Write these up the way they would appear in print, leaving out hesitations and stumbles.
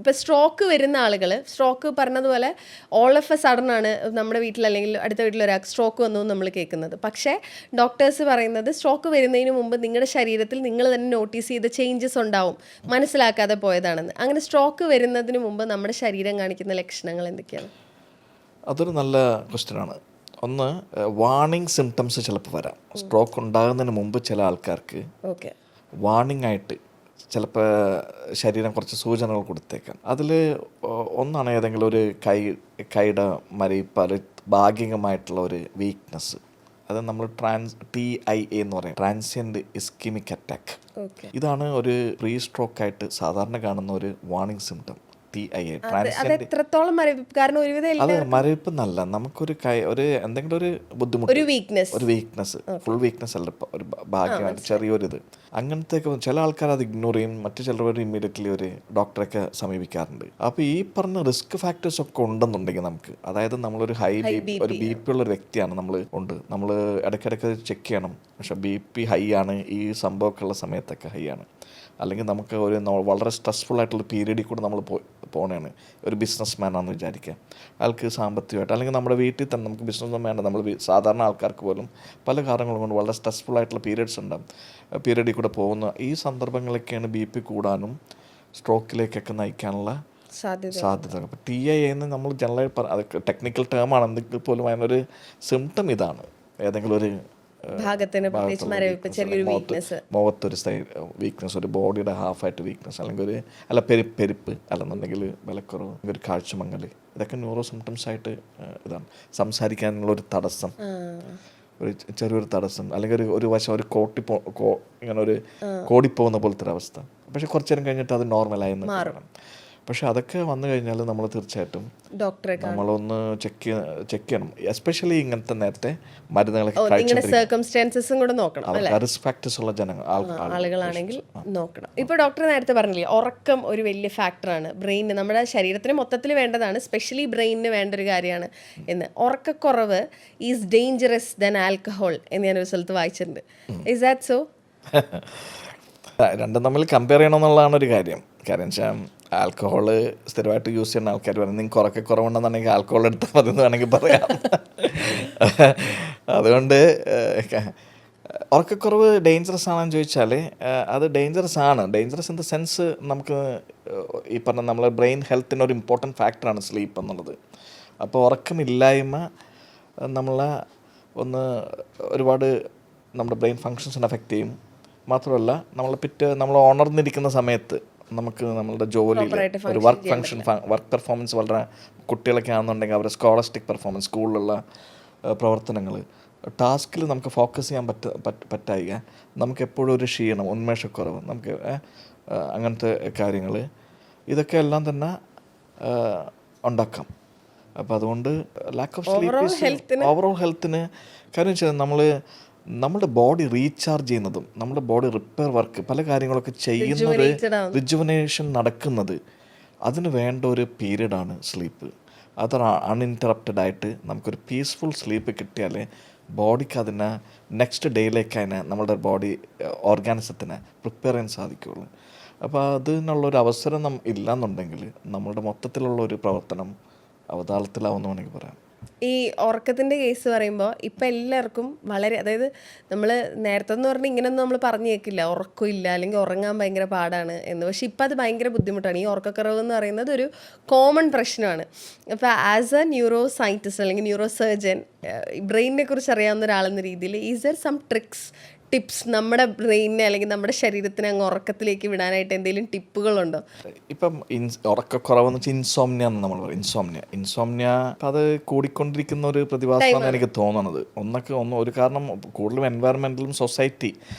ഇപ്പോൾ സ്ട്രോക്ക് വരുന്ന ആളുകൾ, സ്ട്രോക്ക് പറഞ്ഞതുപോലെ ഓൾ ഓഫ് എ സഡൻ ആണ് നമ്മുടെ വീട്ടിൽ അല്ലെങ്കിൽ അടുത്ത വീട്ടിൽ ഒരാൾക്ക് സ്ട്രോക്ക് വന്നു എന്ന് നമ്മൾ കേൾക്കുന്നത്. പക്ഷേ ഡോക്ടേഴ്സ് പറയുന്നത് സ്ട്രോക്ക് വരുന്നതിന് മുമ്പ് നിങ്ങളുടെ ശരീരത്തിൽ നിങ്ങൾ തന്നെ നോട്ടീസ് ചെയ്ത ചേഞ്ചസ് ഉണ്ടാവും, മനസ്സിലാക്കാതെ പോയതാണെന്ന്. അങ്ങനെ സ്ട്രോക്ക് വരുന്നതിന് മുമ്പ് നമ്മുടെ ശരീരം കാണിക്കുന്ന ലക്ഷണങ്ങൾ എന്തൊക്കെയാണ്? അതൊരു നല്ല ക്വസ്റ്റ്യനാണ്. ഒന്ന്, വാർണിംഗ് സിംറ്റംസ് ചിലപ്പോൾ വരാം. സ്ട്രോക്ക് ഉണ്ടാകുന്നതിന് മുമ്പ് ചില ആൾക്കാർക്ക് ഓക്കെ, വാർണിംഗ് ആയിട്ട് ചിലപ്പോൾ ശരീരം കുറച്ച് സൂചനകൾ കൊടുത്തേക്കാം. അതിൽ ഒന്നാണ് ഏതെങ്കിലും ഒരു കൈയുടെ മരവിപ്പ്, അത് ഭാഗികമായിട്ടുള്ള ഒരു വീക്ക്നെസ്. അത് നമ്മൾ TIA എന്ന് പറയും, ട്രാൻസിയൻറ്റ് ഇസ്കിമിക് അറ്റാക്ക്. ഇതാണ് ഒരു പ്രീ സ്ട്രോക്കായിട്ട് സാധാരണ കാണുന്ന ഒരു വാർണിംഗ് സിംറ്റം. TIA എത്രത്തോളം മരവിപ്പ്? കാരണം ഒരുവിധം അത് മരവിപ്പ് എന്നല്ല, നമുക്കൊരു എന്തെങ്കിലും ഒരു ബുദ്ധിമുട്ട്, ഒരു വീക്ക്നെസ്, ഫുൾ വീക്ക്നെസ് അല്ല, ഒരു ഭാഗ്യമായിട്ട് ചെറിയൊരിത്. അങ്ങനത്തെയൊക്കെ ചില ആൾക്കാർ അത് ഇഗ്നോർ ചെയ്യും, മറ്റു ചിലർ ഇമ്മീഡിയറ്റ്ലി ഒരു ഡോക്ടറൊക്കെ സമീപിക്കാറുണ്ട്. അപ്പോൾ ഈ പറഞ്ഞ റിസ്ക് ഫാക്ടേഴ്സ് ഒക്കെ ഉണ്ടെന്നുണ്ടെങ്കിൽ നമുക്ക്, അതായത് നമ്മളൊരു ഒരു BP ഉള്ള ഒരു വ്യക്തിയാണ് നമ്മൾ ഇടയ്ക്കിടയ്ക്ക് ചെക്ക് ചെയ്യണം. പക്ഷേ BP ഹൈ ആണ്, ഈ സംഭവമൊക്കെ ഉള്ള സമയത്തൊക്കെ ഹൈ ആണ്. അല്ലെങ്കിൽ നമുക്ക് വളരെ സ്ട്രെസ്ഫുൾ ആയിട്ടുള്ള പീരീഡിൽ കൂടെ നമ്മൾ പോകണതാണ്. ഒരു ബിസിനസ് മാൻ ആണെന്ന് വിചാരിക്കുക, അയാൾക്ക് സാമ്പത്തികമായിട്ട്, അല്ലെങ്കിൽ നമ്മുടെ വീട്ടിൽ തന്നെ നമുക്ക് ബിസിനസ് വേണ്ട, നമ്മൾ സാധാരണ ആൾക്കാർക്ക് പോലും പല കാരണങ്ങൾ കൊണ്ട് വളരെ സ്ട്രെസ്ഫുൾ ആയിട്ടുള്ള പീരീഡ്സ് ഉണ്ടാകും. പീരീഡിൽ കൂടെ പോകുന്ന ഈ സന്ദർഭങ്ങളൊക്കെയാണ് BP കൂടാനും സ്ട്രോക്കിലേക്കൊക്കെ നയിക്കാനുള്ള സാധ്യത. അപ്പോൾ TIA എന്ന് നമ്മൾ ജനറലായി അത് ടെക്നിക്കൽ ടേം ആണെന്നെങ്കിൽ പോലും അതിനൊരു സിംറ്റം ഇതാണ്. ഏതെങ്കിലും ഒരു മുഖത്തൊരു വീക്ക്നെസ്, ഒരു ബോഡിയുടെ ഹാഫായിട്ട് വീക്ക്നെസ്, അല്ലെങ്കിൽ പെരുപ്പ്, അല്ലെന്നുണ്ടെങ്കിൽ വിലക്കുറവ്, ഒരു കാഴ്ചമങ്ങൽ, ഇതൊക്കെ ന്യൂറോ സിംറ്റംസ് ആയിട്ട് ഇതാണ്. സംസാരിക്കാനുള്ള ഒരു തടസ്സം, ഒരു ചെറിയൊരു തടസ്സം, അല്ലെങ്കിൽ ഒരു വശം ഒരു ഇങ്ങനെ ഒരു കോടിപ്പോകുന്ന പോലത്തെ ഒരു അവസ്ഥ. പക്ഷെ കുറച്ചു നേരം കഴിഞ്ഞിട്ട് അത് നോർമലായി മാറും. പക്ഷെ അതൊക്കെ വന്നു കഴിഞ്ഞാൽ നമ്മൾ തീർച്ചയായിട്ടും ഡോക്ടറെ നമ്മളൊന്ന് ചെക്ക് ചെയ്യണം. എസ്പെഷ്യലി ഇങ്ങനത്തെ നേരത്തെ മരുന്നുകളൊക്കെ റിസ്ക് ഫാക്ടേഴ്സ് ഉള്ള ആളുകളാണെങ്കിൽ നോക്കണം. ഇപ്പോൾ ഡോക്ടർ നേരത്തെ പറഞ്ഞില്ലേ, ഉറക്കം ഒരു വലിയ ഫാക്ടറാണ് ബ്രെയിനിന്, നമ്മുടെ ശരീരത്തിന് മൊത്തത്തിൽ വേണ്ടതാണ്, സ്പെഷ്യലി ബ്രെയിനിന് വേണ്ട ഒരു കാര്യമാണ് എന്ന്. ഉറക്കക്കുറവ് ഈസ് ഡേഞ്ചറസ് ദാൻ ആൽക്കഹോൾ എന്ന് ഞാനൊരു സ്ഥലത്ത് വായിച്ചിട്ടുണ്ട്. Is that so? രണ്ടും തമ്മിൽ കമ്പയർ ചെയ്യണമെന്നുള്ളതാണ് ഒരു കാര്യം. കാരണം വെച്ചാൽ ആൽക്കഹോള് സ്ഥിരമായിട്ട് യൂസ് ചെയ്യുന്ന ആൾക്കാർ പറയുന്നത് നിങ്ങൾക്ക് ഉറക്കെ കുറവുണ്ടെന്നുണ്ടെങ്കിൽ ആൽക്കഹോൾ എടുത്താൽ മതി എന്ന് വേണമെങ്കിൽ പറയാം. അതുകൊണ്ട് ഉറക്കക്കുറവ് ഡേഞ്ചറസ് ആണെന്ന് ചോദിച്ചാൽ അത് ഡേഞ്ചറസ് ആണ്. ഡേഞ്ചറസ് ഇൻ ദ സെൻസ്, നമുക്ക് ഈ പറഞ്ഞ നമ്മളെ ബ്രെയിൻ ഹെൽത്തിൻ്റെ ഒരു ഇമ്പോർട്ടൻറ്റ് ഫാക്ടറാണ് സ്ലീപ്പ് എന്നുള്ളത്. അപ്പോൾ ഉറക്കമില്ലായ്മ നമ്മളെ ഒരുപാട് നമ്മുടെ ബ്രെയിൻ ഫങ്ഷൻസിനെ അഫക്റ്റ് ചെയ്യും. മാത്രമല്ല നമ്മൾ ഉണർന്നിരിക്കുന്ന സമയത്ത് നമുക്ക് നമ്മളുടെ ജോലിയിൽ ഒരു വർക്ക് പെർഫോമൻസ്, വളരെ കുട്ടികളൊക്കെ ആണെന്നുണ്ടെങ്കിൽ അവരുടെ സ്കോളസ്റ്റിക് പെർഫോമൻസ്, സ്കൂളിലുള്ള പ്രവർത്തനങ്ങൾ, ടാസ്കിൽ നമുക്ക് ഫോക്കസ് ചെയ്യാൻ പറ്റായിക, നമുക്ക് എപ്പോഴും ഒരു ക്ഷീണം, ഉന്മേഷക്കുറവ്, നമുക്ക് അങ്ങനത്തെ കാര്യങ്ങൾ, ഇതൊക്കെ എല്ലാം തന്നെ ഉണ്ടാക്കാം. അപ്പോൾ അതുകൊണ്ട് ലാക്ക് ഓഫ് സ്ലീപ്പ് ഓവറോൾ ഹെൽത്തിന്, കാര്യം വെച്ചാൽ നമ്മുടെ ബോഡി റീചാർജ് ചെയ്യുന്നതും നമ്മുടെ ബോഡി റിപ്പയർ വർക്ക് പല കാര്യങ്ങളൊക്കെ ചെയ്യുന്നത്, റിജുവനേഷൻ നടക്കുന്നത്, അതിന് വേണ്ട ഒരു പീരീഡാണ് സ്ലീപ്പ്. അത് അൺഇൻറ്ററപ്റ്റഡ് ആയിട്ട് നമുക്കൊരു പീസ്ഫുൾ സ്ലീപ്പ് കിട്ടിയാലേ ബോഡിക്ക് അതിനെ നെക്സ്റ്റ് ഡേയിലേക്ക് നമ്മുടെ ബോഡി ഓർഗാനിസത്തിനെ പ്രിപ്പയർ ചെയ്യാൻ സാധിക്കുകയുള്ളൂ. അപ്പോൾ അതിനുള്ളൊരു അവസരം ഇല്ലയെന്നുണ്ടെങ്കിൽ നമ്മളുടെ മൊത്തത്തിലുള്ള ഒരു പ്രവർത്തനം അവതാളത്തിലാവുമെന്ന് വേണമെങ്കിൽ പറയാം. ഈ ഉറക്കത്തിൻ്റെ കേസ് പറയുമ്പോൾ ഇപ്പം എല്ലാവർക്കും വളരെ, അതായത് നമ്മൾ നേരത്തെ എന്ന് പറഞ്ഞാൽ ഇങ്ങനെയൊന്നും നമ്മൾ പറഞ്ഞു കേൾക്കില്ല, ഉറക്കമില്ല അല്ലെങ്കിൽ ഉറങ്ങാൻ ഭയങ്കര പാടാണ് എന്ന്. പക്ഷെ ഇപ്പം അത് ഭയങ്കര ബുദ്ധിമുട്ടാണ്. ഈ ഉറക്കക്കുറവ് എന്ന് പറയുന്നത് ഒരു കോമൺ പ്രശ്നമാണ്. അപ്പോൾ ആസ് എ ന്യൂറോ സയൻറ്റിസ്റ്റ് അല്ലെങ്കിൽ ന്യൂറോ സർജൻ, ബ്രെയിനിനെ കുറിച്ച് അറിയാവുന്ന ഒരാളെന്ന രീതിയിൽ, ഈസ് ദർ സം ടിപ്സ് നമ്മുടെ ബ്രെയിനിനെ അല്ലെങ്കിൽ നമ്മുടെ ശരീരത്തിനെ അങ്ങ് ഉറക്കത്തിലേക്ക് വിടാനായിട്ട് എന്തെങ്കിലും ടിപ്പുകളുണ്ടോ? ഇപ്പം ഉറക്കക്കുറവെന്ന് വെച്ചാൽ ഇൻസോംനിയ എന്ന് നമ്മൾ പറയും. ഇൻസോംനിയ അത് കൂടിക്കൊണ്ടിരിക്കുന്ന ഒരു പ്രതിഭാസമാണെന്ന് എനിക്ക് തോന്നുന്നത്. ഒരു കാരണം കൂടുതലും എൻവയറമെൻറ്റലും സൊസൈറ്റി,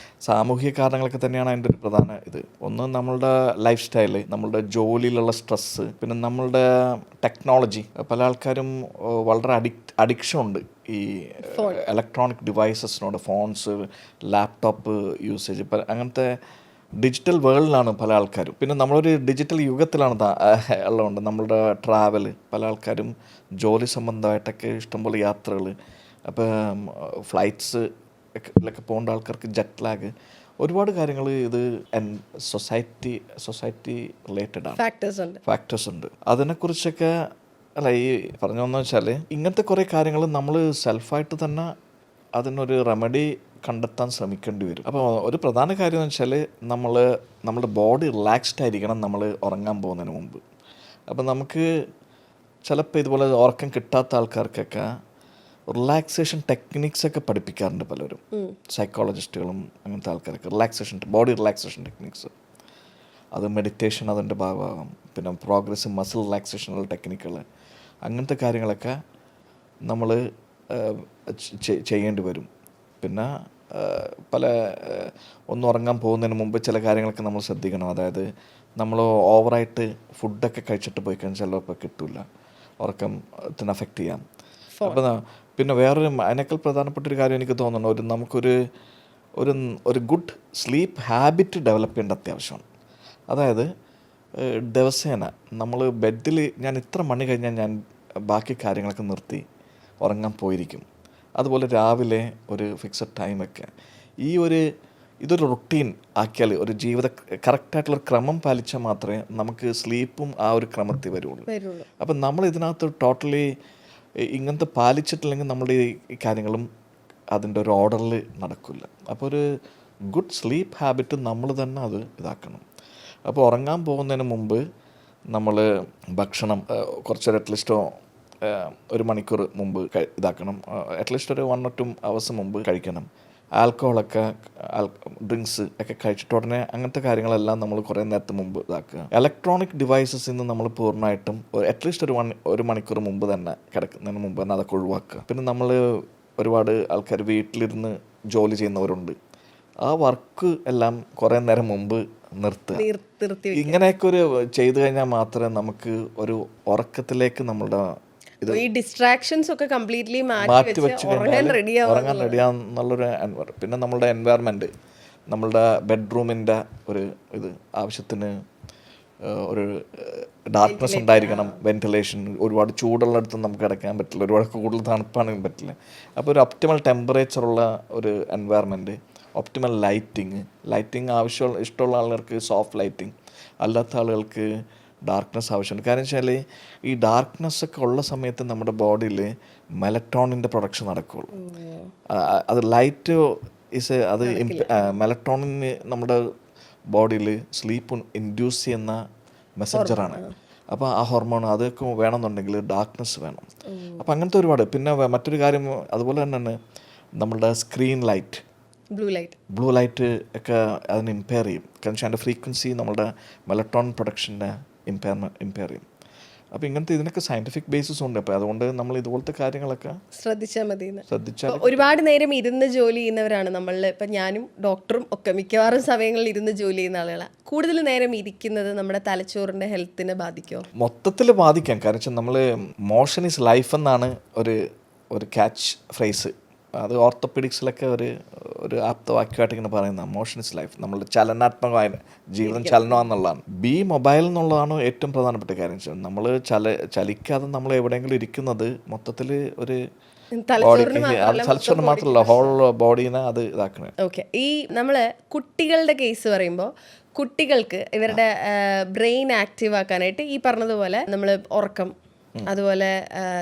സാമൂഹിക കാരണങ്ങളൊക്കെ തന്നെയാണ് അതിൻ്റെ ഒരു പ്രധാന ഇത്. ഒന്ന് നമ്മളുടെ ലൈഫ് സ്റ്റൈല്, നമ്മളുടെ ജോലിയിലുള്ള സ്ട്രെസ്സ്, പിന്നെ നമ്മളുടെ ടെക്നോളജി. പല ആൾക്കാരും വളരെ അഡിക്ഷൻ ഉണ്ട് ഈ ഇലക്ട്രോണിക് ഡിവൈസസിനോട്, ഫോൺസ്, ലാപ്ടോപ്പ് യൂസേജ്, അങ്ങനത്തെ ഡിജിറ്റൽ വേൾഡിലാണ് പല ആൾക്കാരും. പിന്നെ നമ്മളൊരു ഡിജിറ്റൽ യുഗത്തിലാണ് ഉള്ളതുകൊണ്ട് നമ്മളുടെ ട്രാവൽ, പല ആൾക്കാരും ജോലി സംബന്ധമായിട്ടൊക്കെ ഇഷ്ടംപോലെ യാത്രകൾ, അപ്പോൾ ഫ്ലൈറ്റ്സിലൊക്കെ പോകേണ്ട ആൾക്കാർക്ക് ജെറ്റ് ലാഗ്, ഒരുപാട് കാര്യങ്ങൾ ഇത് സൊസൈറ്റി റിലേറ്റഡ് ആണ്, ഫാക്ടേഴ്സ് ഉണ്ട്. അതിനെക്കുറിച്ചൊക്കെ അല്ല ഈ പറഞ്ഞു വന്നു വെച്ചാൽ ഇങ്ങനത്തെ കുറേ കാര്യങ്ങൾ നമ്മൾ സെൽഫായിട്ട് തന്നെ അതിനൊരു റെമഡി കണ്ടെത്താൻ ശ്രമിക്കേണ്ടി വരും. അപ്പോൾ ഒരു പ്രധാന കാര്യം എന്ന് വെച്ചാൽ നമ്മുടെ ബോഡി റിലാക്സ്ഡ് ആയിരിക്കണം നമ്മൾ ഉറങ്ങാൻ പോകുന്നതിന് മുമ്പ്. അപ്പോൾ നമുക്ക് ചിലപ്പോൾ ഇതുപോലെ ഉറക്കം കിട്ടാത്ത ആൾക്കാർക്കൊക്കെ റിലാക്സേഷൻ ടെക്നിക്സൊക്കെ പഠിപ്പിക്കാറുണ്ട് പലരും, സൈക്കോളജിസ്റ്റുകളും അങ്ങനത്തെ ആൾക്കാർക്ക് ബോഡി റിലാക്സേഷൻ ടെക്നിക്സ്. അത് മെഡിറ്റേഷൻ അതിൻ്റെ ഭാഗമാകും, പിന്നെ പ്രോഗ്രസ് മസിൽ റിലാക്സേഷനുള്ള ടെക്നിക്കുകൾ, അങ്ങനത്തെ കാര്യങ്ങളൊക്കെ നമ്മൾ ചെയ്യേണ്ടി വരും. പിന്നെ ഒന്ന് ഉറങ്ങാൻ പോകുന്നതിന് മുമ്പ് ചില കാര്യങ്ങളൊക്കെ നമ്മൾ ശ്രദ്ധിക്കണം. അതായത് നമ്മൾ ഓവറായിട്ട് ഫുഡൊക്കെ കഴിച്ചിട്ട് പോയി കഴിഞ്ഞാൽ ചിലപ്പോൾ കിട്ടില്ല, ഉറക്കത്തിന് അഫക്റ്റ് ചെയ്യാം. അപ്പോൾ പിന്നെ വേറൊരു അതിനേക്കാൾ പ്രധാനപ്പെട്ടൊരു കാര്യം എനിക്ക് തോന്നുന്നു, നമുക്കൊരു ഗുഡ് സ്ലീപ്പ് ഹാബിറ്റ് ഡെവലപ്പ് ചെയ്യേണ്ട അത്യാവശ്യമാണ്. അതായത് ദിവസേന നമ്മൾ ബെഡിൽ ഞാൻ ഇത്ര മണി കഴിഞ്ഞാൽ ഞാൻ ബാക്കി കാര്യങ്ങളൊക്കെ നിർത്തി ഉറങ്ങാൻ പോയിരിക്കും. അതുപോലെ രാവിലെ ഒരു ഫിക്സഡ് ടൈമൊക്കെ ഇതൊരു റുട്ടീൻ ആക്കിയാൽ, ഒരു കറക്റ്റായിട്ടുള്ളൊരു ക്രമം പാലിച്ചാൽ മാത്രമേ നമുക്ക് സ്ലീപ്പും ആ ഒരു ക്രമത്തിൽ വരുള്ളൂ. അപ്പം നമ്മൾ ഇതിനകത്ത് ടോട്ടലി ഇങ്ങനത്തെ പാലിച്ചിട്ടില്ലെങ്കിൽ നമ്മുടെ ഈ കാര്യങ്ങളും അതിൻ്റെ ഒരു ഓർഡറിൽ നടക്കില്ല. അപ്പോൾ ഒരു ഗുഡ് സ്ലീപ്പ് ഹാബിറ്റ് നമ്മൾ തന്നെ അത് ഇതാക്കണം. അപ്പോൾ ഉറങ്ങാൻ പോകുന്നതിന് മുമ്പ് നമ്മൾ ഭക്ഷണം കുറച്ചൊരു അറ്റ്ലീസ്റ്റോ 1 മണിക്കൂർ മുമ്പ് ഇതാക്കണം, അറ്റ്ലീസ്റ്റ് ഒരു 1 or 2 hours മുമ്പ് കഴിക്കണം. ആൽക്കഹോളൊക്കെ ഡ്രിങ്ക്സ് ഒക്കെ കഴിച്ചിട്ട് ഉടനെ അങ്ങനത്തെ കാര്യങ്ങളെല്ലാം നമ്മൾ കുറേ നേരത്തെ മുമ്പ് ഇതാക്കുക. ഇലക്ട്രോണിക് ഡിവൈസസിൽ നിന്ന് നമ്മൾ പൂർണ്ണമായിട്ടും അറ്റ്ലീസ്റ്റ് ഒരു മണിക്കൂർ മുമ്പ് തന്നെ കിടക്കുന്നതിന് മുമ്പ് തന്നെ അതൊക്കെ ഒഴിവാക്കുക. പിന്നെ നമ്മൾ ഒരുപാട് ആൾക്കാർ വീട്ടിലിരുന്ന് ജോലി ചെയ്യുന്നവരുണ്ട്, ആ വർക്ക് എല്ലാം കുറേ നേരം മുമ്പ് നിർത്തുക. ഇങ്ങനെയൊക്കെ ഒരു ചെയ്തു കഴിഞ്ഞാൽ മാത്രമേ നമുക്ക് ഒരു ഉറക്കത്തിലേക്ക് നമ്മളുടെ ഈ ഡിസ്ട്രാക്ഷൻസ് ഒക്കെ കംപ്ലീറ്റ്ലി മാറ്റി വെച്ച് കഴിഞ്ഞാൽ ഉറങ്ങാൻ റെഡിയാന്നുള്ളൊരു പിന്നെ നമ്മളുടെ എൻവയറമെൻറ്റ്, നമ്മളുടെ ബെഡ്റൂമിൻ്റെ ഇത് ആവശ്യത്തിന് ഒരു ഡാർക്ക്നെസ് ഉണ്ടായിരിക്കണം, വെന്റിലേഷൻ. ഒരുപാട് ചൂടുള്ളിടത്ത് നമുക്ക് കിടക്കാൻ പറ്റില്ല, ഒരുപാട് കൂടുതൽ തണുപ്പാണെങ്കിൽ പറ്റില്ല. അപ്പോൾ ഒരു ഒപ്റ്റിമൽ ടെമ്പറേച്ചറുള്ള ഒരു എൻവയറമെൻറ്റ്, ഒപ്റ്റിമൽ ലൈറ്റിങ് ഇഷ്ടമുള്ള ആളുകൾക്ക് സോഫ്റ്റ് ലൈറ്റിങ്, അല്ലാത്ത ആളുകൾക്ക് ഡാർക്ക്നെസ് ആവശ്യമുണ്ട്. കാരണം വെച്ചാൽ ഈ ഡാർക്ക്നെസ് ഒക്കെ ഉള്ള സമയത്ത് നമ്മുടെ ബോഡിയിൽ മെലറ്റോണിൻ്റെ പ്രൊഡക്ഷൻ നടക്കുകയുള്ളൂ. അത് ലൈറ്റ് മെലറ്റോണിന് നമ്മുടെ ബോഡിയിൽ സ്ലീപ്പ് ഇൻഡ്യൂസ് ചെയ്യുന്ന മെസ്സഞ്ചറാണ്. അപ്പോൾ ആ ഹോർമോൺ അതൊക്കെ വേണമെന്നുണ്ടെങ്കിൽ ഡാർക്ക്നെസ് വേണം. അപ്പോൾ അങ്ങനത്തെ ഒരുപാട്. പിന്നെ മറ്റൊരു കാര്യം അതുപോലെ തന്നെയാണ് നമ്മളുടെ സ്ക്രീൻ ലൈറ്റ്, ബ്ലൂ ലൈറ്റ് ഒക്കെ അതിന് ഇമ്പയർ ചെയ്യും. കാരണം വെച്ചാൽ അതിൻ്റെ ഫ്രീക്വൻസി നമ്മുടെ മെലറ്റോണിൻ പ്രൊഡക്ഷൻ്റെ ഇമ്പയർ ചെയ്യും. അപ്പോൾ ഇങ്ങനത്തെ ഇതിനൊക്കെ സയൻറ്റിഫിക് ബേസിസ് ഉണ്ട്. അപ്പോൾ അതുകൊണ്ട് നമ്മൾ ഇതുപോലത്തെ കാര്യങ്ങളൊക്കെ ശ്രദ്ധിച്ചാൽ. ഒരുപാട് നേരം ഇരുന്ന് ജോലി ചെയ്യുന്നവരാണ് നമ്മളിൽ. ഇപ്പം ഞാനും ഡോക്ടറും ഒക്കെ മിക്കവാറും സമയങ്ങളിൽ ഇരുന്ന് ജോലി ചെയ്യുന്ന ആളുകളാണ്. കൂടുതൽ നേരം ഇരിക്കുന്നത് നമ്മുടെ തലച്ചോറിൻ്റെ ഹെൽത്തിനെ ബാധിക്കുമോ? മൊത്തത്തിൽ ബാധിക്കാം. കാരണം വെച്ചാൽ നമ്മൾ മോഷൻ ഈസ് ലൈഫ് എന്നാണ് ഒരു ക്യാച്ച് ഫ്രേസ്. അത് ഓർത്തോപെഡിക്സിലൊക്കെ ഒരു ആപ്തവാക്യമായിട്ട് ഇങ്ങനെ പറയുന്ന മോഷൻ ഇസ് ലൈഫ്, നമ്മളുടെ ചലനാത്മകമായ ജീവിതം ചലനമാണെന്നുള്ളതാണ്. മൊബൈൽ എന്നുള്ളതാണ് ഏറ്റവും പ്രധാനപ്പെട്ട കാര്യം. നമ്മൾ ചലിക്കാതെ നമ്മൾ എവിടെയെങ്കിലും ഇരിക്കുന്നത് മൊത്തത്തിൽ ഒരു തലച്ചോറിന് മാത്രമല്ല ഹോൾ ബോഡീനെ അത് ഇതാക്കണേ. ഓക്കെ, ഈ നമ്മൾ കുട്ടികളുടെ കേസ് പറയുമ്പോൾ കുട്ടികൾക്ക് ഇവരുടെ ബ്രെയിൻ ആക്റ്റീവ് ആക്കാനായിട്ട് ഈ പറഞ്ഞതുപോലെ നമ്മൾ ഉറക്കം, അതുപോലെ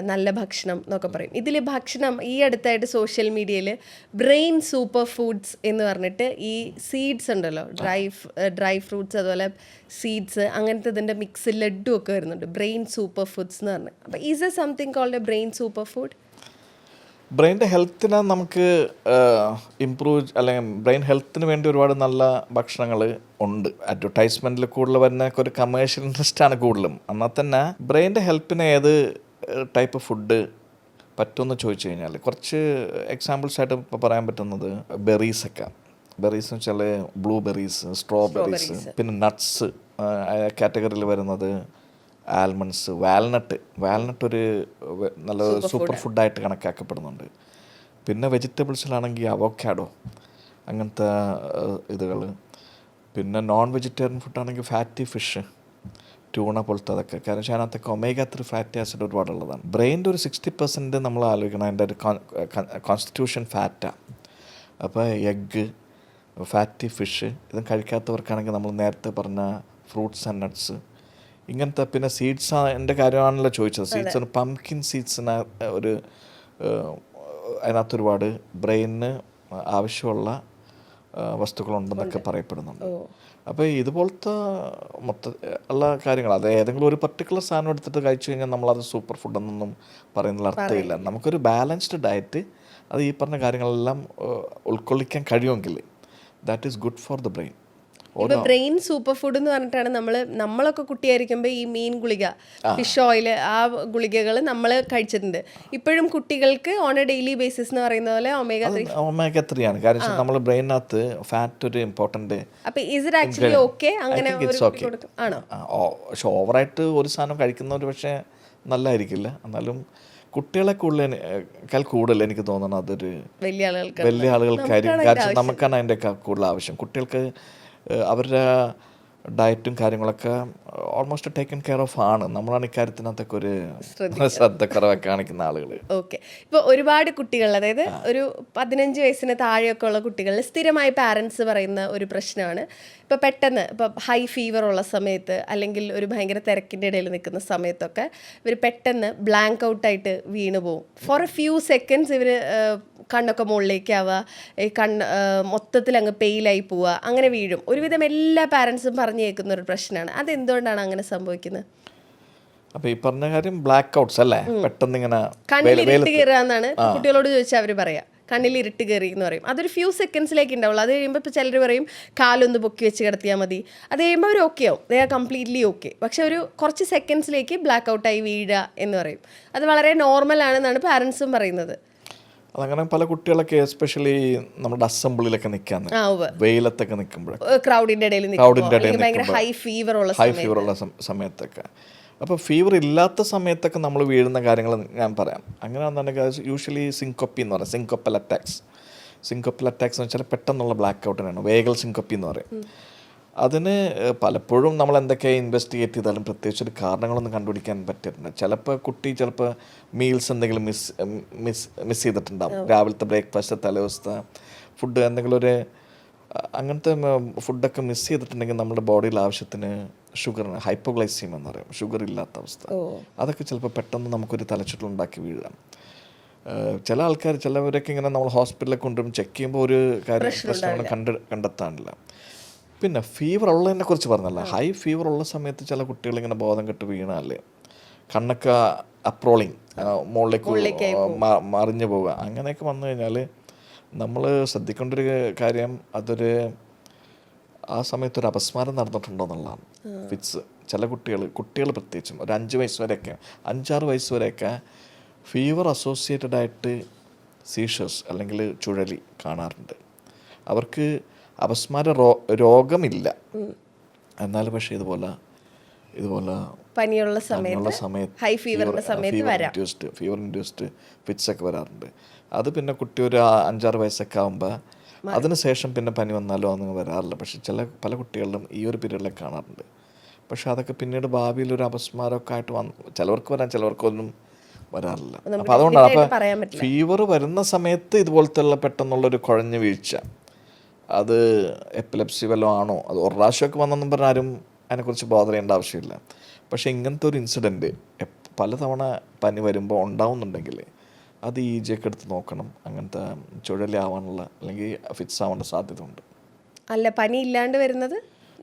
നല്ല ഭക്ഷണം എന്നൊക്കെ പറയും. ഇതിൽ ഭക്ഷണം ഈ അടുത്തായിട്ട് സോഷ്യൽ മീഡിയയിൽ ബ്രെയിൻ സൂപ്പർ ഫുഡ്സ് എന്ന് പറഞ്ഞിട്ട് ഈ സീഡ്സ് ഉണ്ടല്ലോ, ഡ്രൈ ഫ്രൂട്ട്സ്, അതുപോലെ സീഡ്സ്, അങ്ങനത്തെ ഇതിൻ്റെ മിക്സ് ലഡ്ഡു ഒക്കെ വരുന്നുണ്ട്, ബ്രെയിൻ സൂപ്പർ ഫുഡ്സ് എന്ന് പറഞ്ഞ്. അപ്പോൾ is a something called a brain super food? ബ്രെയിൻ്റെ ഹെൽത്തിനെ നമുക്ക് ഇമ്പ്രൂവ് അല്ലെങ്കിൽ ബ്രെയിൻ ഹെൽത്തിന് വേണ്ടി ഒരുപാട് നല്ല ഭക്ഷണങ്ങൾ ഉണ്ട്. അഡ്വർടൈസ്മെൻറ്റിൽ കൂടുതൽ വരുന്ന ഒരു കമേഴ്ഷ്യൽ ഇൻട്രസ്റ്റാണ് കൂടുതലും. എന്നാൽ തന്നെ ബ്രെയിൻ്റെ ഹെൽപ്പിന് ഏത് ടൈപ്പ് ഫുഡ് പറ്റുമെന്ന് ചോദിച്ചു കഴിഞ്ഞാൽ കുറച്ച് എക്സാമ്പിൾസായിട്ട് ഇപ്പോൾ പറയാൻ പറ്റുന്നത് ബെറീസൊക്കെ. ബെറീസ് എന്ന് വെച്ചാൽ ബ്ലൂബെറീസ്, സ്ട്രോബെറീസ്, പിന്നെ നട്ട്സ് കാറ്റഗറിയിൽ വരുന്നത് ആൽമണ്ട്സ്, വാൽനട്ട് ഒരു നല്ല സൂപ്പർ ഫുഡായിട്ട് കണക്കാക്കപ്പെടുന്നുണ്ട്. പിന്നെ വെജിറ്റബിൾസിലാണെങ്കിൽ അവോക്കാഡോ, അങ്ങനത്തെ ഇതുകൾ. പിന്നെ നോൺ വെജിറ്റേറിയൻ ഫുഡാണെങ്കിൽ ഫാറ്റി ഫിഷ്, ട്യൂണ പോലത്തെ അതൊക്കെ. കാരണം വെച്ചാൽ അതിനകത്തൊക്കെ ഒമേഗ-3 ഫാറ്റി ആസിഡ് ഒരുപാടുള്ളതാണ്. ബ്രെയിൻ്റെ ഒരു 60% നമ്മൾ ആലോചിക്കണം അതിൻ്റെ ഒരു കോൺസ്റ്റിറ്റ്യൂഷൻ ഫാറ്റാണ്. അപ്പോൾ എഗ്ഗ്, ഫാറ്റി ഫിഷ്, ഇതും കഴിക്കാത്തവർക്കാണെങ്കിൽ നമ്മൾ നേരത്തെ പറഞ്ഞ ഫ്രൂട്ട്സ് ആൻഡ് നട്ട്സ്, ഇങ്ങനത്തെ പിന്നെ സീഡ്സ് എൻ്റെ കാര്യമാണല്ലോ ചോദിച്ചത്. സീഡ്സ് പംകിൻ സീഡ്സിന് ഒരു അതിനകത്ത് ഒരുപാട് ബ്രെയിനിന് ആവശ്യമുള്ള വസ്തുക്കളുണ്ടെന്നൊക്കെ പറയപ്പെടുന്നുണ്ട്. അപ്പോൾ ഇതുപോലത്തെ ഉള്ള കാര്യങ്ങൾ, അത് ഏതെങ്കിലും ഒരു പർട്ടിക്കുലർ സാധനം എടുത്തിട്ട് കഴിച്ചു കഴിഞ്ഞാൽ നമ്മളത് സൂപ്പർ ഫുഡെന്നൊന്നും പറയുന്നതിൽ അർത്ഥമില്ല. നമുക്കൊരു ബാലൻസ്ഡ് ഡയറ്റ്, അത് ഈ പറഞ്ഞ കാര്യങ്ങളെല്ലാം ഉൾക്കൊള്ളിക്കാൻ കഴിയുമെങ്കിൽ that is good for the brain. ഇപ്പൊ ബ്രെയിൻ സൂപ്പർ ഫുഡ് എന്ന് പറഞ്ഞിട്ടാണ് നമ്മളൊക്കെ കുട്ടിയായിരിക്കുമ്പോൾ ഈ മീൻ ഗുളിക, ഫിഷ് ഓയിൽ, ആ ഗുളികകൾ നമ്മൾ കഴിച്ചിട്ടുണ്ട്. ഇപ്പോഴും കുട്ടികൾക്ക് ഓൺ എ ഡെയിലി ബേസിസ് എന്ന് പറയുന്ന പോലെ ഒമേഗ 3 ആണ്. കാരണം നമ്മൾ ബ്രെയിനകത്ത് ഫാറ്റ് ഒരു ഇമ്പോർട്ടന്റ്. അപ്പൊ ഈസ് ഇറ്റ് ആക്ച്വലി ഓക്കെ അങ്ങനെ ആണോ? പക്ഷെ ഓവറായിട്ട് ഒരു സാധനം കൂടുതൽ പക്ഷേ നല്ലതായിരിക്കില്ല. എന്നാലും കുട്ടികളെ കൂടുതൽ എനിക്ക് തോന്നുന്നു അതൊരു വലിയ ആളുകൾക്കായിരിക്കും. കാരണം നമുക്കാണ് അതിൻ്റെ കൂടുതൽ ആവശ്യം. കുട്ടികൾക്ക് അവരുടെ ഡയറ്റും കാര്യങ്ങളൊക്കെ ഓൾമോസ്റ്റ് ടേക്കൺ കെയർ ഓഫ് ആണ്. നമ്മളാണ് ഇക്കാര്യത്തിനകത്തൊക്കെ ഒരു ശ്രദ്ധക്കുറവൊക്കെ കാണിക്കുന്ന ആളുകൾ. ഓക്കെ. ഇപ്പോൾ ഒരുപാട് കുട്ടികൾ, അതായത് ഒരു 15 വയസ്സിന് താഴെയൊക്കെ ഉള്ള കുട്ടികളിൽ സ്ഥിരമായി പാരൻസ് പറയുന്ന ഒരു പ്രശ്നമാണ്, ഇപ്പോൾ പെട്ടെന്ന് ഇപ്പോൾ ഹൈ ഫീവർ ഉള്ള സമയത്ത് അല്ലെങ്കിൽ ഒരു ഭയങ്കര തിരക്കിൻ്റെ ഇടയിൽ നിൽക്കുന്ന സമയത്തൊക്കെ ഇവർ പെട്ടെന്ന് ബ്ലാങ്ക് ഔട്ടായിട്ട് വീണ് പോകും. ഫോർ എ ഫ്യൂ സെക്കൻഡ്സ് ഇവർ കണ്ണൊക്കെ മുകളിലേക്കാവുക, ഈ മൊത്തത്തിൽ അങ്ങ് പെയിലായി പോവുക, അങ്ങനെ വീഴും. ഒരുവിധം എല്ലാ പാരൻസും പറഞ്ഞു കേൾക്കുന്ന ഒരു പ്രശ്നമാണ്. അതെന്തുകൊണ്ടാണ് അങ്ങനെ സംഭവിക്കുന്നത്? അപ്പോൾ ഈ പറഞ്ഞ കാര്യം ബ്ലാക്ക് ഔട്ട്സ് അല്ലേ, പെട്ടെന്ന് ഇങ്ങനെ കണ്ണിൽ ഇരുട്ട് കയറുക എന്നാണ് കുട്ടികളോട് ചോദിച്ചാൽ അവർ പറയാം. കണ്ണിൽ ഇരുട്ട് കയറി എന്ന് പറയും. അതൊരു ഫ്യൂ സെക്കൻഡ്സിലേക്ക് ഉണ്ടാവുള്ളൂ. അത് കഴിയുമ്പോൾ ഇപ്പോൾ ചിലർ പറയും കാലൊന്ന് പൊക്കി വെച്ച് കിടത്തിയാൽ മതി. അത് കഴിയുമ്പോൾ അവർ ഓക്കെ ആവും, ദേ ആർ കംപ്ലീറ്റ്ലി ഓക്കെ. പക്ഷെ ഒരു കുറച്ച് സെക്കൻഡ്സിലേക്ക് ബ്ലാക്ക് ഔട്ടായി വീഴുക എന്ന് പറയും. അത് വളരെ നോർമലാണെന്നാണ് പാരൻസും പറയുന്നത്. അതങ്ങനെ പല കുട്ടികളൊക്കെ എസ്പെഷ്യലി നമ്മുടെ അസംബ്ലിയിലൊക്കെ നിൽക്കാൻ വെയിലത്തൊക്കെ നിൽക്കുമ്പോൾ, ക്രൗഡിൻ്റെ ഇടയിൽ ഹൈ ഫീവർ ഉള്ള സമയത്തൊക്കെ. അപ്പോൾ ഫീവർ ഇല്ലാത്ത സമയത്തൊക്കെ നമ്മൾ വീഴുന്ന കാര്യങ്ങൾ ഞാൻ പറയാം. അങ്ങനെയാണെന്നുണ്ടെങ്കിൽ യൂഷ്വലി സിങ്കോപ്പി എന്ന് പറയും, സിങ്കോപ്പൽ അറ്റാക്സ് എന്ന് വെച്ചാൽ പെട്ടെന്നുള്ള ബ്ലാക്ക് ഔട്ടിനാണ് വേഗൽ സിങ്കോപ്പി എന്ന് പറയും. അതിന് പലപ്പോഴും നമ്മൾ എന്തൊക്കെ ഇൻവെസ്റ്റിഗേറ്റ് ചെയ്താലും പ്രത്യേകിച്ച് ഒരു കാരണങ്ങളൊന്നും കണ്ടുപിടിക്കാൻ പറ്റിയിട്ടുണ്ട്. ചിലപ്പോൾ മീൽസ് എന്തെങ്കിലും മിസ് ചെയ്തിട്ടുണ്ടാവും. രാവിലത്തെ ബ്രേക്ക്ഫാസ്റ്റ്, തലേദിവസത്തെ ഫുഡ്, എന്തെങ്കിലും ഒരു അങ്ങനത്തെ ഫുഡൊക്കെ മിസ് ചെയ്തിട്ടുണ്ടെങ്കിൽ നമ്മുടെ ബോഡിയിൽ ആവശ്യത്തിന് ഷുഗറിന് ഹൈപ്പോഗ്ലൈസീം എന്ന് പറയും, ഷുഗർ ഇല്ലാത്ത അവസ്ഥ. അതൊക്കെ ചിലപ്പോൾ പെട്ടെന്ന് നമുക്കൊരു തലച്ചുറ്റലുണ്ടാക്കി വീഴാം. ചിലവരൊക്കെ ഇങ്ങനെ നമ്മൾ ഹോസ്പിറ്റലിൽ കൊണ്ടുവരും, ചെക്ക് ചെയ്യുമ്പോൾ ഒരു പ്രശ്നങ്ങൾ കണ്ടെത്താനില്ല. പിന്നെ ഫീവർ ഉള്ളതിനെ കുറിച്ച് പറഞ്ഞല്ല, ഹൈ ഫീവർ ഉള്ള സമയത്ത് ചില കുട്ടികളിങ്ങനെ ബോധം കെട്ട് വീണാല് കണ്ണൊക്കെ അപ്രോളിങ്, മുകളിലേക്ക് മറിഞ്ഞു പോവുക, അങ്ങനെയൊക്കെ വന്നു കഴിഞ്ഞാൽ നമ്മൾ ശ്രദ്ധിക്കേണ്ട ഒരു കാര്യം ആ സമയത്തൊരു അപസ്മാരം നടന്നിട്ടുണ്ടോ എന്നുള്ളതാണ്. ഫിറ്റ്സ് ചില കുട്ടികൾ പ്രത്യേകിച്ചും ഒരു 5-6 വയസ്സ് വരെയൊക്കെ ഫീവർ അസോസിയേറ്റഡ് ആയിട്ട് സീഷേഴ്സ് അല്ലെങ്കിൽ ചുഴലി കാണാറുണ്ട്. അവർക്ക് അപസ്മാര രോഗമില്ല, എന്നാൽ പക്ഷേ ഇതുപോലെ പനിയുള്ള സമയത്ത് ഹൈ ഫീവറിൻ്റെ സമയത്ത് ഫീവർ ഇൻഡ്യൂസ്ഡ് ഫിറ്റ്സ് ഒക്കെ വരാറുണ്ട്. അത് പിന്നെ കുട്ടി ഒരു 5-6 വയസ്സൊക്കെ ആകുമ്പോൾ അതിനുശേഷം പിന്നെ പനി വന്നാലോ ഒന്നും വരാറില്ല. പക്ഷെ പല കുട്ടികളിലും ഈ ഒരു പീരീഡിലൊക്കെ കാണാറുണ്ട്. പക്ഷെ അതൊക്കെ പിന്നീട് ഭാവിയിൽ ഒരു അപസ്മാരമൊക്കെ ആയിട്ട് ചിലവർക്ക് വരാം, ചിലവർക്കൊന്നും വരാറില്ല. അപ്പം അതുകൊണ്ടാണ് അപ്പം ഫീവർ വരുന്ന സമയത്ത് ഇതുപോലത്തെ ഉള്ള പെട്ടെന്നുള്ളൊരു കുഴഞ്ഞ വീഴ്ച, അത് എപ്പിലെപ്സി വല്ലതും ആണോ, അത് ഒരു പ്രാവശ്യമൊക്കെ വന്നെന്നും പറഞ്ഞാൽ ആരും അതിനെക്കുറിച്ച് ബോധർ ചെയ്യേണ്ട ആവശ്യമില്ല. പക്ഷേ ഇങ്ങനത്തെ ഒരു ഇൻസിഡൻറ്റ് പലതവണ പനി വരുമ്പോൾ ഉണ്ടാവുന്നുണ്ടെങ്കിൽ അത് EG ഒക്കെ എടുത്ത് നോക്കണം. അങ്ങനത്തെ ചുഴലി ആവാനുള്ള അല്ലെങ്കിൽ ഫിറ്റ്സ് ആവേണ്ട സാധ്യത ഉണ്ട്. അല്ല, പനി ഇല്ലാണ്ട് വരുന്നത്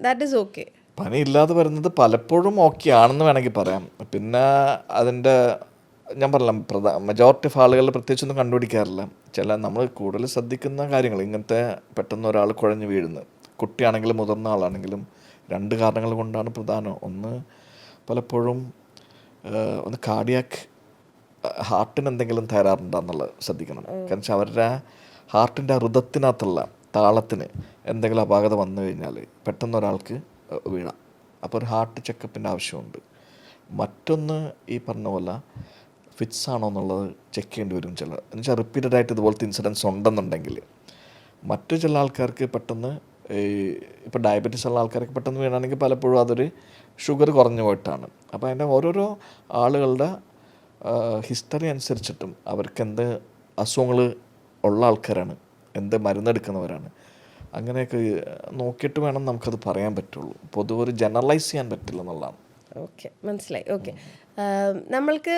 ദാറ്റ് ഈസ് ഓക്കെ. പനി ഇല്ലാതെ വരുന്നത് പലപ്പോഴും ഓക്കെ ആണെന്ന് വേണമെങ്കിൽ പറയാം. പിന്നെ അതിൻ്റെ ഞാൻ പറഞ്ഞില്ല, മെജോറിറ്റി ഓഫ് ആളുകൾ പ്രത്യേകിച്ചൊന്നും കണ്ടുപിടിക്കാറില്ല. നമ്മൾ കൂടുതൽ ശ്രദ്ധിക്കുന്ന കാര്യങ്ങൾ ഇങ്ങനത്തെ പെട്ടെന്ന് ഒരാൾ കുഴഞ്ഞു വീഴുന്നത്, കുട്ടിയാണെങ്കിലും മുതിർന്ന ആളാണെങ്കിലും 2 കാരണങ്ങൾ കൊണ്ടാണ് പ്രധാനം. ഒന്ന് പലപ്പോഴും ഒന്ന് കാർഡിയാക് ഹാർട്ടിന് എന്തെങ്കിലും തകരാറുണ്ടെന്നുള്ളത് ശ്രദ്ധിക്കണം. കാരണം വെച്ചാൽ അവരുടെ ഹാർട്ടിൻ്റെ ഹൃദയത്തിനകത്തുള്ള താളത്തിന് എന്തെങ്കിലും അപാകത വന്നു കഴിഞ്ഞാൽ പെട്ടെന്ന് ഒരാൾക്ക് വീഴാം. അപ്പോൾ ഒരു ഹാർട്ട് ചെക്കപ്പിൻ്റെ ആവശ്യമുണ്ട്. മറ്റൊന്ന് ഈ പറഞ്ഞ പോലെ ഫിറ്റ്സ് ആണോ എന്നുള്ളത് ചെക്ക് ചെയ്യേണ്ടി വരും. എന്നുവെച്ചാൽ റിപ്പീറ്റഡ് ആയിട്ട് ഇതുപോലത്തെ ഇൻസിഡൻസ് ഉണ്ടെന്നുണ്ടെങ്കിൽ. മറ്റു ചില ആൾക്കാർക്ക് പെട്ടെന്ന് ഇപ്പോൾ ഡയബറ്റീസ് ഉള്ള ആൾക്കാർക്ക് പെട്ടെന്ന് വീണാണെങ്കിൽ പലപ്പോഴും അതൊരു ഷുഗർ കുറഞ്ഞു പോയിട്ടാണ്. അപ്പോൾ അതിൻ്റെ ഓരോരോ ആളുകളുടെ ഹിസ്റ്ററി അനുസരിച്ചിട്ടും അവർക്ക് എന്ത് അസുഖങ്ങൾ ഉള്ള ആൾക്കാരാണ്, എന്ത് മരുന്നെടുക്കുന്നവരാണ്, അങ്ങനെയൊക്കെ നോക്കിയിട്ട് വേണം നമുക്കത് പറയാൻ പറ്റുള്ളൂ. പൊതുവെ ഒരു ജനറലൈസ് ചെയ്യാൻ പറ്റില്ല എന്നുള്ളതാണ്. ഓക്കെ, മനസ്സിലായി. ഓക്കെ, നമ്മൾക്ക്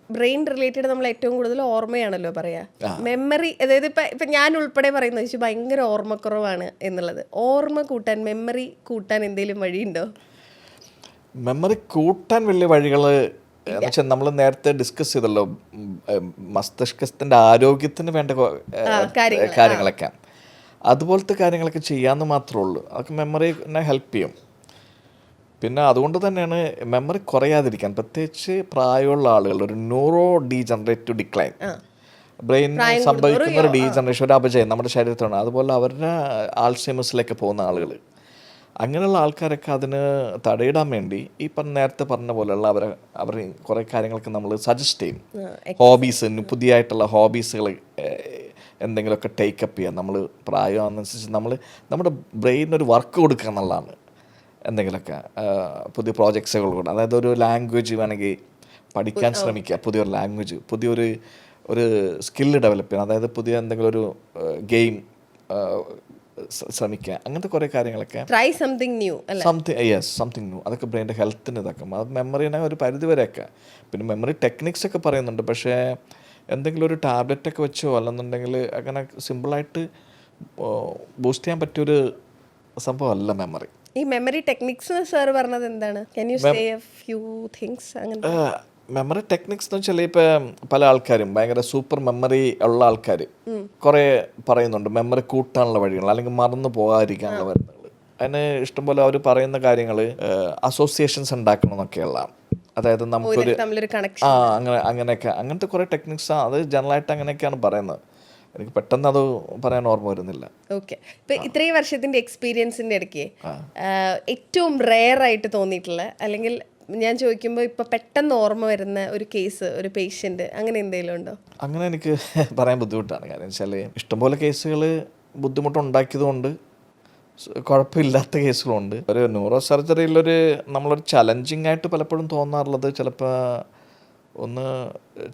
ബ്രെയിൻ റിലേറ്റഡ് നമ്മൾ ഏറ്റവും കൂടുതൽ ഓർമ്മയാണല്ലോ പറയാ, മെമ്മറി. അതായത് ഇപ്പം ഞാൻ ഉൾപ്പെടെ പറയുന്നത് വെച്ചാൽ ഭയങ്കര ഓർമ്മക്കുറവാണ് എന്നുള്ളത്. ഓർമ്മ കൂട്ടാൻ, മെമ്മറി കൂട്ടാൻ എന്തെങ്കിലും വഴിയുണ്ടോ? മെമ്മറി കൂട്ടാൻ വലിയ വഴികൾ എന്ന് വെച്ചാൽ നമ്മൾ നേരത്തെ ഡിസ്കസ് ചെയ്തല്ലോ, മസ്തിഷ്കത്തിൻ്റെ ആരോഗ്യത്തിന് വേണ്ട കാര്യങ്ങളൊക്കെ, അതുപോലത്തെ കാര്യങ്ങളൊക്കെ ചെയ്യാമെന്ന് മാത്രമേ ഉള്ളൂ. അതൊക്കെ മെമ്മറിനെ ഹെൽപ്പ് ചെയ്യും. പിന്നെ അതുകൊണ്ട് തന്നെയാണ് മെമ്മറി കുറയാതിരിക്കാൻ, പ്രത്യേകിച്ച് പ്രായമുള്ള ആളുകൾ, ഒരു ന്യൂറോ ഡീജനറേറ്റീവ് ഡിക്ലൈൻ, ബ്രെയിനിന് സംഭവിക്കുന്ന ഒരു ഡീജനറേഷൻ, ഒരു അപജയം നമ്മുടെ ശരീരത്തിലാണ്. അതുപോലെ അവരുടെ ആൾസൈമേഴ്സിലേക്ക് പോകുന്ന ആളുകൾ, അങ്ങനെയുള്ള ആൾക്കാരൊക്കെ അതിന് തടയിടാൻ വേണ്ടി ഈ നേരത്തെ പറഞ്ഞ പോലെയുള്ള അവർ കുറേ കാര്യങ്ങളൊക്കെ നമ്മൾ സജസ്റ്റ് ചെയ്യും. ഹോബീസ്, പുതിയതായിട്ടുള്ള ഹോബീസുകൾ എന്തെങ്കിലുമൊക്കെ ടേക്കപ്പ് ചെയ്യാം. നമ്മൾ പ്രായമാകുന്നതനുസരിച്ച് നമ്മുടെ ബ്രെയിനൊരു വർക്ക് കൊടുക്കുക എന്നുള്ളതാണ്. എന്തെങ്കിലുമൊക്കെ പുതിയ പ്രോജക്ട്സുകൾ കൊണ്ട്, അതായത് ഒരു ലാംഗ്വേജ് വേണമെങ്കിൽ പഠിക്കാൻ ശ്രമിക്കുക, പുതിയൊരു ലാംഗ്വേജ്, ഒരു സ്കില്ല് ഡെവലപ്പ് ചെയ്യാൻ, അതായത് പുതിയ എന്തെങ്കിലും ഒരു ഗെയിം ശ്രമിക്കുക. അങ്ങനത്തെ കുറേ കാര്യങ്ങളൊക്കെ, try something new. Something new, അതൊക്കെ ബ്രെയിൻ്റെ ഹെൽത്തിന് ഇതാക്കും. അത് മെമ്മറിനെ ഒരു പരിധി വരെയൊക്കെ. പിന്നെ മെമ്മറി ടെക്നിക്സ് ഒക്കെ പറയുന്നുണ്ട്, പക്ഷേ എന്തെങ്കിലും ഒരു ടാബ്ലറ്റൊക്കെ വെച്ചോ അല്ലെന്നുണ്ടെങ്കിൽ അങ്ങനെ സിമ്പിളായിട്ട് ബൂസ്റ്റ് ചെയ്യാൻ പറ്റിയൊരു സംഭവമല്ല മെമ്മറി. ഈ മെമ്മറി ടെക്നിക്സ് സാർ പറഞ്ഞത് എന്താണ്? Can you say a few things? അങ്ങനെ മെമ്മറി ടെക്നിക്സ് എന്ന് വെച്ചാൽ ഇപ്പം പല ആൾക്കാരും ഭയങ്കര സൂപ്പർ മെമ്മറി ഉള്ള ആൾക്കാർ കുറേ പറയുന്നുണ്ട് മെമ്മറി കൂട്ടാനുള്ള വഴികൾ, അല്ലെങ്കിൽ മറന്നു പോകാതിരിക്കാനുള്ള വഴികൾ. അതിന് ഇഷ്ടംപോലെ അവർ പറയുന്ന കാര്യങ്ങൾ അസോസിയേഷൻസ് ഉണ്ടാക്കണം എന്നൊക്കെയുള്ള, അതായത് നമുക്കൊരു അങ്ങനത്തെ കുറേ ടെക്നിക്സാണ്. അത് ജനറലായിട്ട് അങ്ങനെയൊക്കെയാണ് പറയുന്നത്. എനിക്ക് പെട്ടെന്ന് അത് പറയാൻ ഓർമ്മ വരുന്നില്ല. ഓക്കെ, ഇപ്പം ഇത്രയും വർഷത്തിൻ്റെ എക്സ്പീരിയൻസിൻ്റെ ഇടയ്ക്ക് ഏറ്റവും റെയർ ആയിട്ട് തോന്നിയിട്ടുള്ള, അല്ലെങ്കിൽ ഞാൻ ചോദിക്കുമ്പോൾ ഇപ്പം പെട്ടെന്ന് ഓർമ്മ വരുന്ന ഒരു കേസ്, ഒരു പേഷ്യൻ്റ്, അങ്ങനെ എന്തെങ്കിലും ഉണ്ടോ? അങ്ങനെ എനിക്ക് പറയാൻ ബുദ്ധിമുട്ടാണ്. കാരണം വെച്ചാൽ ഇഷ്ടംപോലെ കേസുകൾ ബുദ്ധിമുട്ടുണ്ടാക്കിയതുകൊണ്ട് കുഴപ്പമില്ലാത്ത കേസുകളുണ്ട്. ഒരു ന്യൂറോ സർജറിയിലൊരു നമ്മളൊരു ചലഞ്ചിങ് ആയിട്ട് പലപ്പോഴും തോന്നാറുള്ളത് ചിലപ്പോൾ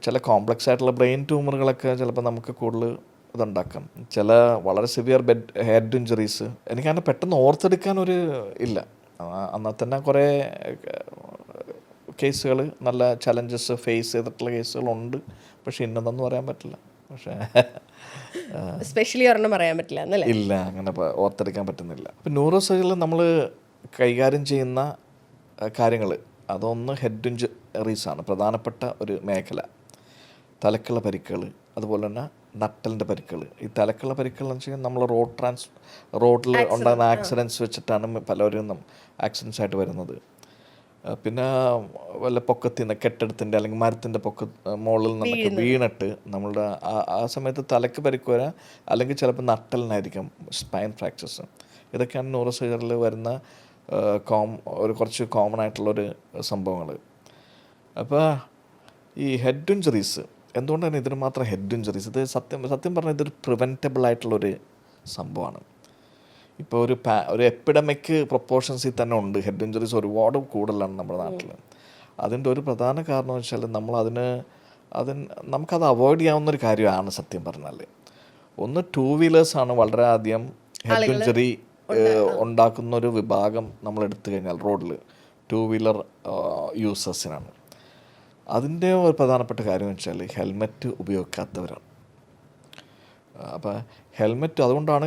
ചില കോംപ്ലക്സ് ആയിട്ടുള്ള ബ്രെയിൻ ട്യൂമറുകളൊക്കെ ചിലപ്പോൾ നമുക്ക് കൂടുതൽ ഇതുണ്ടാക്കാം. ചില വളരെ സിവിയർ ഹെഡ് ഇഞ്ചുറീസ് എനിക്കങ്ങനെ പെട്ടെന്ന് ഓർത്തെടുക്കാനൊരു ഇല്ല. എന്നാൽ തന്നെ കുറേ കേസുകൾ, നല്ല ചലഞ്ചസ് ഫേസ് ചെയ്തിട്ടുള്ള കേസുകളുണ്ട്. പക്ഷെ ഇന്നതെന്ന് പറയാൻ പറ്റില്ല. പക്ഷേ സ്പെഷ്യലി ഒരെണ്ണം പറയാൻ പറ്റില്ല എന്നല്ലേ? ഇല്ല, അങ്ങനെ ഓർത്തെടുക്കാൻ പറ്റുന്നില്ല. ഇപ്പം ന്യൂറോ സർജറിയിൽ നമ്മൾ കൈകാര്യം ചെയ്യുന്ന കാര്യങ്ങൾ, അതൊന്ന് ഹെഡ് ഇഞ്ചുറീസാണ് പ്രധാനപ്പെട്ട ഒരു മേഖല. തലക്കുള്ള പരിക്കുകൾ, അതുപോലെ തന്നെ നട്ടലിൻ്റെ പരിക്കുകൾ. ഈ തലക്കുള്ള പരിക്കുകൾ എന്ന് വെച്ച് കഴിഞ്ഞാൽ നമ്മൾ റോഡിൽ ഉണ്ടാകുന്ന ആക്സിഡൻസ് വെച്ചിട്ടാണ് പലരും ആക്സിഡൻസ് ആയിട്ട് വരുന്നത്. പിന്നെ വല്ല പൊക്കത്തിൽ നിന്ന്, കെട്ടിടത്തിൻ്റെ അല്ലെങ്കിൽ മരത്തിൻ്റെ മുകളിൽ നിന്നൊക്കെ വീണിട്ട് നമ്മളുടെ ആ സമയത്ത് തലക്ക് പരിക്ക് വരാം, അല്ലെങ്കിൽ ചിലപ്പോൾ നട്ടലിനായിരിക്കും സ്പൈൻ ഫ്രാക്ചേഴ്സ്. ഇതൊക്കെയാണ് ന്യൂറോ സർജറിയിൽ വരുന്ന കുറച്ച് കോമൺ ആയിട്ടുള്ളൊരു സംഭവങ്ങൾ. അപ്പോൾ ഈ ഹെഡ് ഇഞ്ചുറീസ്, എന്തുകൊണ്ടാണ് ഇതിന് മാത്രം ഹെഡ് ഇഞ്ചുറീസ്? ഇത് സത്യം പറഞ്ഞാൽ ഇതൊരു പ്രിവെൻറ്റബിൾ ആയിട്ടുള്ളൊരു സംഭവമാണ്. ഇപ്പോൾ ഒരു എപ്പിഡമിക് പ്രൊപ്പോർഷൻസിൽ തന്നെ ഉണ്ട്. ഹെഡ് ഇഞ്ചുറീസ് ഒരുപാട് കൂടുതലാണ് നമ്മുടെ നാട്ടിൽ. അതിൻ്റെ ഒരു പ്രധാന കാരണം എന്ന് വെച്ചാൽ നമുക്കത് അവോയ്ഡ് ചെയ്യാവുന്നൊരു കാര്യമാണ് സത്യം പറഞ്ഞാൽ. ഒന്ന്, 2 വീലേഴ്സാണ് വളരെ അധികം ഹെഡ് ഇഞ്ചുറി ഉണ്ടാക്കുന്നൊരു വിഭാഗം നമ്മൾ എടുത്തു കഴിഞ്ഞാൽ റോഡിൽ 2 വീലർ യൂസേഴ്സിനാണ്. അതിൻ്റെ ഒരു പ്രധാനപ്പെട്ട കാര്യം എന്ന് വെച്ചാൽ ഹെൽമെറ്റ് ഉപയോഗിക്കാത്തവരാണ്. അപ്പോൾ ഹെൽമെറ്റ്, അതുകൊണ്ടാണ്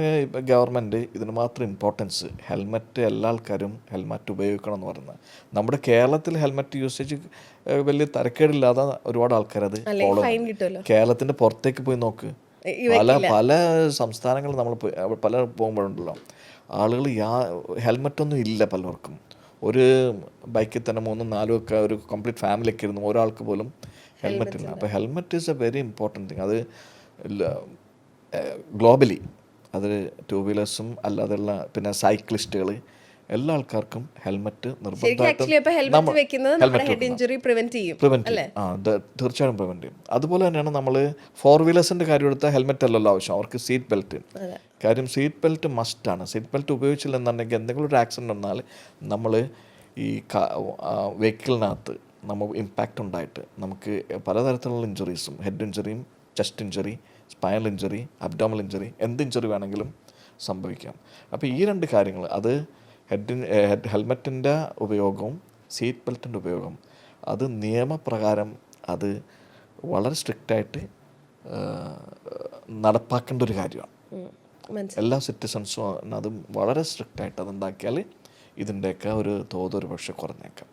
ഗവൺമെൻറ് ഇതിന് മാത്രം ഇമ്പോർട്ടൻസ്, ഹെൽമെറ്റ് എല്ലാ ആൾക്കാരും ഹെൽമെറ്റ് ഉപയോഗിക്കണം എന്ന് പറയുന്നത്. നമ്മുടെ കേരളത്തിൽ ഹെൽമെറ്റ് യൂസേജ് വലിയ തരക്കേടില്ലാതെ ഒരുപാട് ആൾക്കാരത് ഫോളോ ചെയ്യും. കേരളത്തിൻ്റെ പുറത്തേക്ക് പോയി നോക്ക്, പല സംസ്ഥാനങ്ങളിൽ നമ്മൾ പല പോകുമ്പോഴുണ്ടല്ലോ, ആളുകൾ ഹെൽമെറ്റൊന്നും ഇല്ല പലർക്കും. ഒരു ബൈക്കിൽ തന്നെ 3-4 ഒക്കെ ഒരു കംപ്ലീറ്റ് ഫാമിലിയൊക്കെ ഇരുന്നു, ഒരാൾക്ക് പോലും ഹെൽമെറ്റ് ഇല്ല. അപ്പോൾ helmet is A very important thing. അത് ഗ്ലോബലി അത് 2 വീലേഴ്സും അല്ലാതെയുള്ള പിന്നെ സൈക്ലിസ്റ്റുകൾ എല്ലാ ആൾക്കാർക്കും ഹെൽമെറ്റ് നിർബന്ധമായിട്ടും തീർച്ചയായും പ്രിവെൻറ്റ് ചെയ്യും. അതുപോലെ തന്നെയാണ് നമ്മൾ 4 വീലേഴ്സിൻ്റെ കാര്യം എടുത്താൽ ഹെൽമെറ്റ് അല്ലല്ലോ ആവശ്യം, അവർക്ക് സീറ്റ് ബെൽറ്റ്. കാര്യം സീറ്റ് ബെൽറ്റ് മസ്റ്റാണ്. സീറ്റ് ബെൽറ്റ് ഉപയോഗിച്ചില്ല എന്നുണ്ടെങ്കിൽ എന്തെങ്കിലും ഒരു ആക്സിഡൻറ്റ് വന്നാൽ നമ്മൾ ഈ വെഹിക്കിളിനകത്ത് ഇമ്പാക്റ്റ് ഉണ്ടായിട്ട് നമുക്ക് പലതരത്തിലുള്ള ഇഞ്ചുറീസും, ഹെഡ് ഇഞ്ചുറിയും, chest injury, spinal injury, abdominal injury, എന്ത് ഇഞ്ചുറി വേണമെങ്കിലും സംഭവിക്കാം. അപ്പോൾ ഈ 2 കാര്യങ്ങൾ, അത് ഹെൽമെറ്റിൻ്റെ ഉപയോഗവും സീറ്റ് ബെൽറ്റിൻ്റെ ഉപയോഗം, അത് നിയമപ്രകാരം അത് വളരെ സ്ട്രിക്റ്റായിട്ട് നടപ്പാക്കേണ്ട ഒരു കാര്യമാണ്. എല്ലാ സിറ്റിസൺസും അതും വളരെ സ്ട്രിക്റ്റായിട്ട് അതുണ്ടാക്കിയാൽ ഇതിൻ്റെയൊക്കെ ഒരു തോത് ഒരു പക്ഷേ കുറഞ്ഞേക്കാം.